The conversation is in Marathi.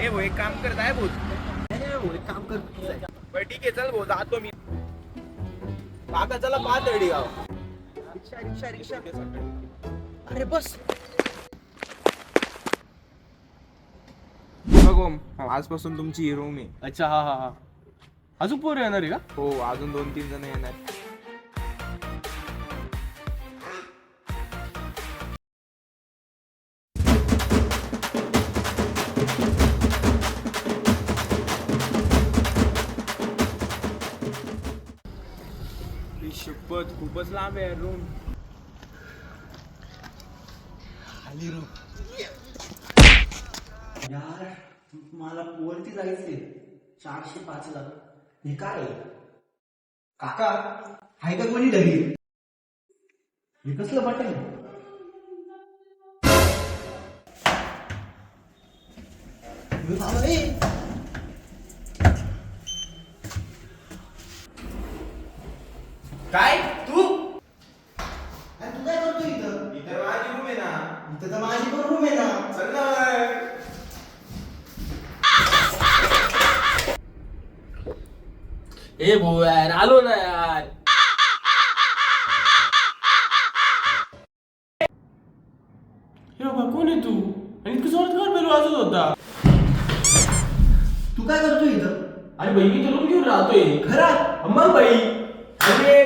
ए भाऊ एक काम करत आहे भाऊ. एक काम कर. बरं ठीक आहे चल भाऊ जातो मी. काका चला पाहत गाव. रिक्षा रिक्षा रिक्षा. अरे बस. बघ आजपासून तुमची रूम आहे. अच्छा हा हा हा. अजून पोरं येणार आहे का? हो अजून 2-3 जण येणार. शपथ खूपच लांब आहे रूम. खाली रूम. यार मला वरती जायचंय. 405 ला. हे काय आहे? काका हाय का कोणी घरी? हे कसलं बटन आहे? हे बाबा, ए! काय तू अरे तू काय करतोय इथं? इतर माझी रूम आहे ना. इथं तर माझी पण रूम आहे ना. चल ना. ए भाऊ यार आलो ना यार. हे बाबा कोण आहे तू? आणि इतकं जोरात घर बेल वाजत होता. तू काय करतोय इथं? अरे भाई मी तर रूम घेऊन राहतोय. खरं? मग भाई. अरे